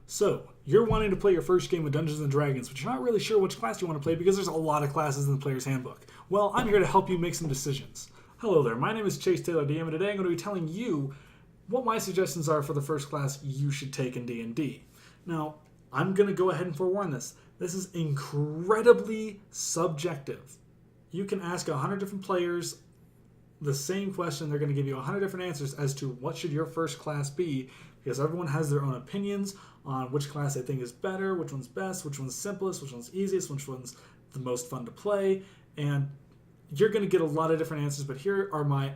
So, you're wanting to play your first game of Dungeons & Dragons, but you're not really sure which class you want to play because there's a lot of classes in the player's handbook. Well, I'm here to help you make some decisions. Hello there, my name is Chase Taylor DM, and today I'm going to be telling you what my suggestions are for the first class you should take in D&D. Now, I'm going to go ahead and forewarn this. This is incredibly subjective. You can ask 100 different players the same question. They're going to give you 100 different answers as to what should your first class be, because everyone has their own opinions on which class they think is better, which one's best, which one's simplest, which one's easiest, which one's the most fun to play, and you're going to get a lot of different answers. But here are my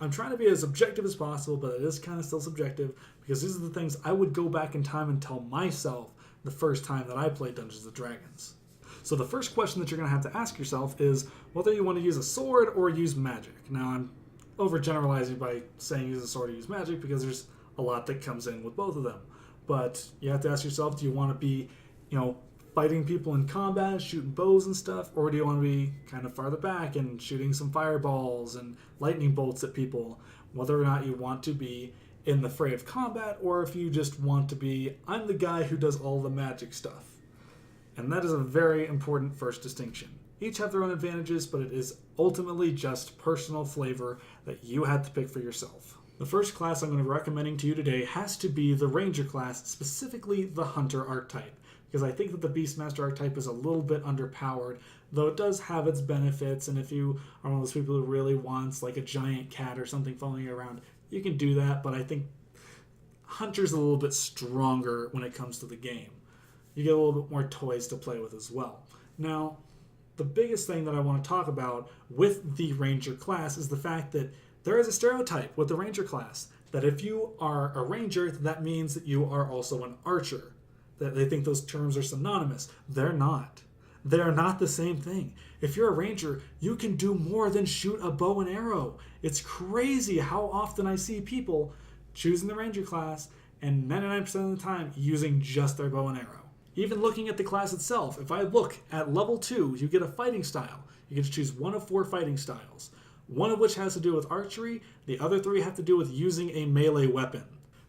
I'm trying to be as objective as possible, but it is kind of still subjective, because these are the things I would go back in time and tell myself the first time that I played Dungeons & Dragons. So the first question that you're going to have to ask yourself is whether you want to use a sword or use magic. Now, I'm overgeneralizing by saying use a sword or use magic because there's a lot that comes in with both of them. But you have to ask yourself, do you want to be, fighting people in combat, shooting bows and stuff, or do you want to be kind of farther back and shooting some fireballs and lightning bolts at people? Whether or not you want to be in the fray of combat, or if you just want to be, I'm the guy who does all the magic stuff. And that is a very important first distinction. Each have their own advantages, but it is ultimately just personal flavor that you had to pick for yourself. The first class I'm going to be recommending to you today has to be the Ranger class, specifically the Hunter archetype, because I think that the Beastmaster archetype is a little bit underpowered, though it does have its benefits, and if you are one of those people who really wants like a giant cat or something following you around, you can do that, but I think Hunter's a little bit stronger when it comes to the game. You get a little bit more toys to play with as well. Now, the biggest thing that I want to talk about with the Ranger class is the fact that there is a stereotype with the Ranger class that if you are a Ranger, that means that you are also an Archer. That they think those terms are synonymous. They're not. They are not the same thing. If you're a Ranger, you can do more than shoot a bow and arrow. It's crazy how often I see people choosing the Ranger class and 99% of the time using just their bow and arrow. Even looking at the class itself, if I look at level 2, you get a fighting style. You get to choose one of 4 fighting styles, one of which has to do with archery, the other 3 have to do with using a melee weapon.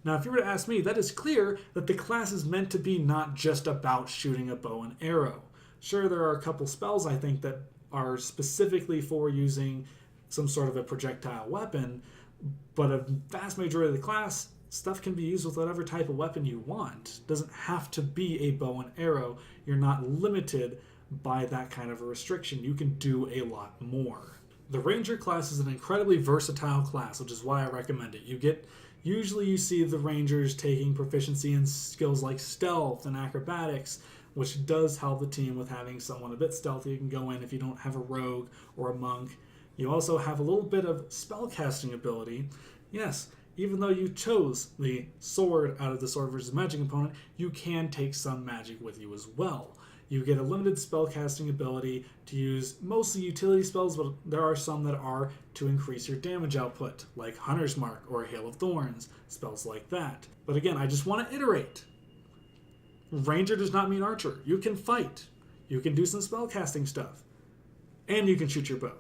Now, if you were to ask me, that is clear that the class is meant to be not just about shooting a bow and arrow. Sure, there are a couple spells, I think, that are specifically for using some sort of a projectile weapon, but a vast majority of the class, stuff can be used with whatever type of weapon you want. It doesn't have to be a bow and arrow. You're not limited by that kind of a restriction. You can do a lot more. The Ranger class is an incredibly versatile class, which is why I recommend it. Usually you see the Rangers taking proficiency in skills like stealth and acrobatics, which does help the team with having someone a bit stealthy. You can go in if you don't have a rogue or a monk. You also have a little bit of spellcasting ability. Yes, even though you chose the sword out of the sword versus magic component, you can take some magic with you as well. You get a limited spellcasting ability to use mostly utility spells, but there are some that are to increase your damage output, like Hunter's Mark or Hail of Thorns, spells like that. But again, I just want to iterate. Ranger does not mean Archer. You can fight. You can do some spellcasting stuff. And you can shoot your bow.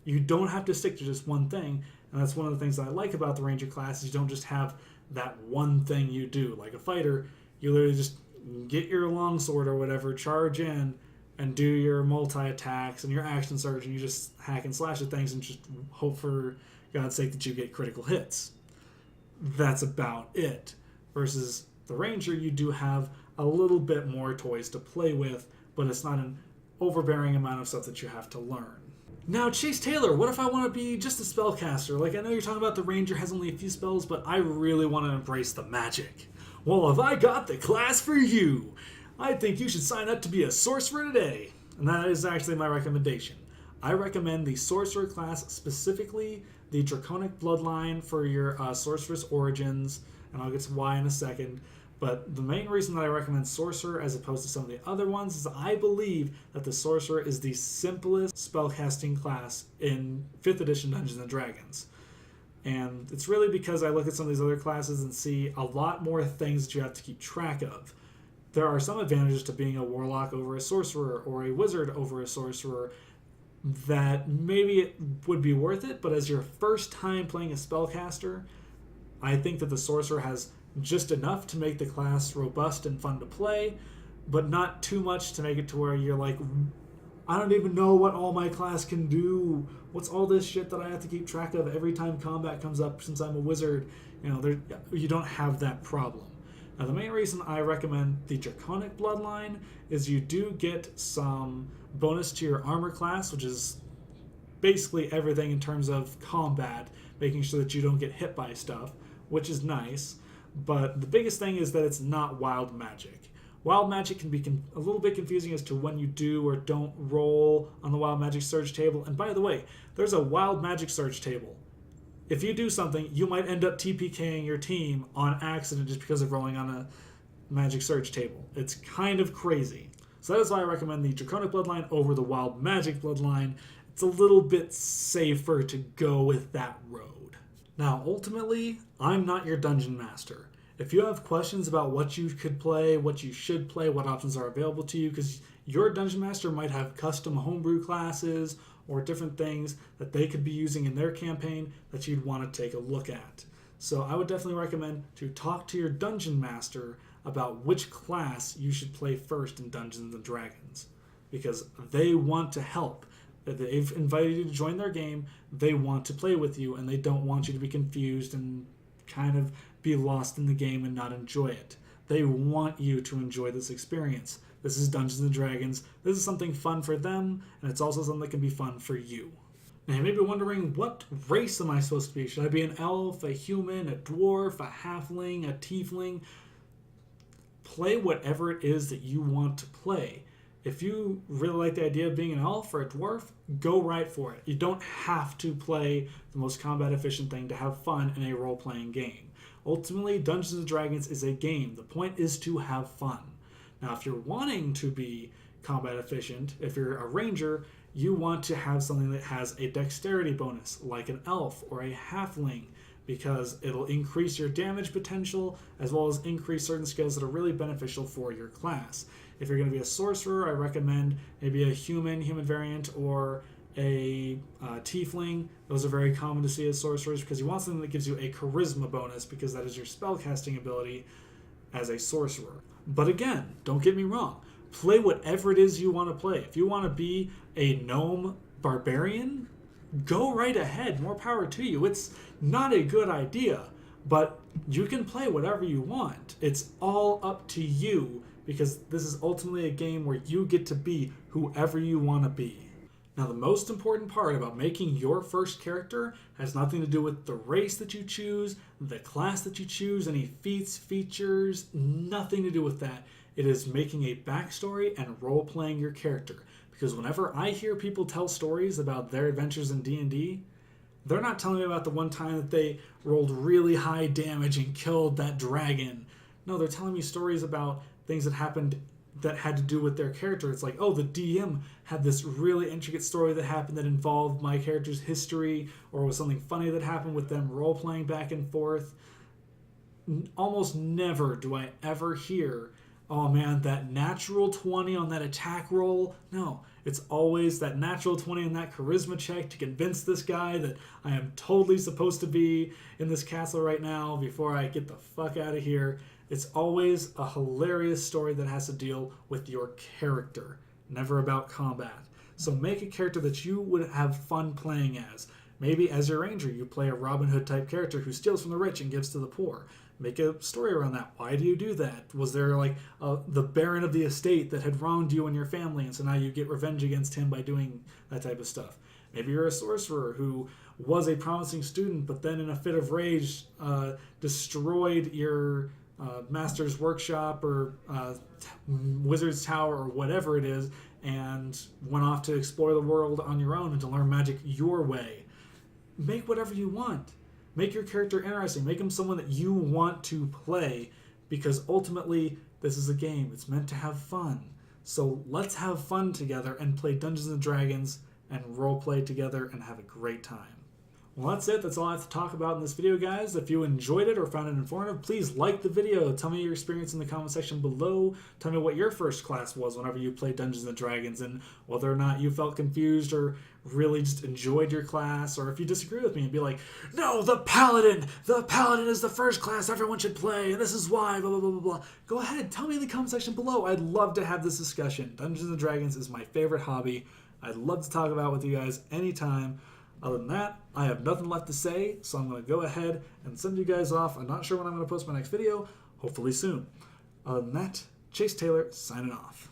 You don't have to stick to just one thing, and that's one of the things that I like about the Ranger class, is you don't just have that one thing you do. Like a fighter, you literally just get your longsword or whatever, charge in, and do your multi-attacks and your action surge, and you just hack and slash at things and just hope for God's sake that you get critical hits. That's about it. Versus the Ranger, you do have a little bit more toys to play with, but it's not an overbearing amount of stuff that you have to learn. Now, Chase Taylor, what if I want to be just a spellcaster? Like, I know you're talking about the Ranger has only a few spells, but I really want to embrace the magic. Well, have I got the class for you? I think you should sign up to be a sorcerer today. And that is actually my recommendation. I recommend the sorcerer class, specifically the Draconic Bloodline for your sorceress origins, and I'll get to why in a second. But the main reason that I recommend Sorcerer as opposed to some of the other ones is I believe that the Sorcerer is the simplest spellcasting class in 5th edition Dungeons & Dragons. And it's really because I look at some of these other classes and see a lot more things that you have to keep track of. There are some advantages to being a Warlock over a Sorcerer or a Wizard over a Sorcerer that maybe it would be worth it, but as your first time playing a spellcaster, I think that the Sorcerer has just enough to make the class robust and fun to play, but not too much to make it to where you're like, I don't even know what all my class can do. What's all this shit that I have to keep track of every time combat comes up since I'm a wizard? You don't have that problem. Now, the main reason I recommend the Draconic Bloodline is you do get some bonus to your armor class, which is basically everything in terms of combat, making sure that you don't get hit by stuff, which is nice. But the biggest thing is that it's not wild magic. Wild magic can be a little bit confusing as to when you do or don't roll on the wild magic surge table. And by the way, there's a wild magic surge table. If you do something, you might end up TPKing your team on accident just because of rolling on a magic surge table. It's kind of crazy. So that is why I recommend the Draconic Bloodline over the Wild Magic Bloodline. It's a little bit safer to go with that road. Now, ultimately, I'm not your dungeon master. If you have questions about what you could play, what you should play, what options are available to you, because your dungeon master might have custom homebrew classes or different things that they could be using in their campaign that you'd want to take a look at. So I would definitely recommend to talk to your dungeon master about which class you should play first in Dungeons & Dragons, because they want to help. They've invited you to join their game, they want to play with you, and they don't want you to be confused and kind of be lost in the game and not enjoy it. They want you to enjoy this experience. This is Dungeons & Dragons. This is something fun for them, and it's also something that can be fun for you. Now, you may be wondering, what race am I supposed to be? Should I be an elf, a human, a dwarf, a halfling, a tiefling? Play whatever it is that you want to play. If you really like the idea of being an elf or a dwarf, go right for it. You don't have to play the most combat efficient thing to have fun in a role-playing game. Ultimately, Dungeons & Dragons is a game. The point is to have fun. Now, if you're wanting to be combat efficient, if you're a ranger, you want to have something that has a dexterity bonus, like an elf or a halfling, because it'll increase your damage potential as well as increase certain skills that are really beneficial for your class. If you're going to be a sorcerer, I recommend maybe a human variant, or a tiefling. Those are very common to see as sorcerers because you want something that gives you a charisma bonus, because that is your spellcasting ability as a sorcerer. But again, don't get me wrong. Play whatever it is you want to play. If you want to be a gnome barbarian, go right ahead. More power to you. It's not a good idea, but you can play whatever you want. It's all up to you, because this is ultimately a game where you get to be whoever you want to be. Now, the most important part about making your first character has nothing to do with the race that you choose, the class that you choose, any feats, features, nothing to do with that. It is making a backstory and role-playing your character. Because whenever I hear people tell stories about their adventures in D&D, they're not telling me about the one time that they rolled really high damage and killed that dragon. No, they're telling me stories about things that happened that had to do with their character. It's like, oh, the DM had this really intricate story that happened that involved my character's history, or was something funny that happened with them role-playing back and forth. Almost never do I ever hear, oh man, that natural 20 on that attack roll. No, it's always that natural 20 on that charisma check to convince this guy that I am totally supposed to be in this castle right now before I get the fuck out of here. It's always a hilarious story that has to deal with your character, never about combat. So make a character that you would have fun playing as. Maybe as your ranger, you play a Robin Hood type character who steals from the rich and gives to the poor. Make a story around that. Why do you do that? Was there like the baron of the estate that had wronged you and your family, and so now you get revenge against him by doing that type of stuff? Maybe you're a sorcerer who was a promising student, but then in a fit of rage destroyed your master's workshop or wizard's tower or whatever it is, and went off to explore the world on your own and to learn magic your way. Make whatever you want. Make your character interesting. Make him someone that you want to play, because ultimately this is a game. It's meant to have fun. So let's have fun together and play Dungeons & Dragons and roleplay together and have a great time. Well, that's it. That's all I have to talk about in this video, guys. If you enjoyed it or found it informative, please like the video. Tell me your experience in the comment section below. Tell me what your first class was whenever you played Dungeons & Dragons and whether or not you felt confused or really just enjoyed your class, or if you disagree with me and be like, no, the Paladin is the first class everyone should play, and this is why, blah, blah, blah, blah, blah. Go ahead, tell me in the comment section below. I'd love to have this discussion. Dungeons & Dragons is my favorite hobby. I'd love to talk about it with you guys anytime. Other than that, I have nothing left to say, so I'm going to go ahead and send you guys off. I'm not sure when I'm going to post my next video, hopefully soon. Other than that, Chase Taylor signing off.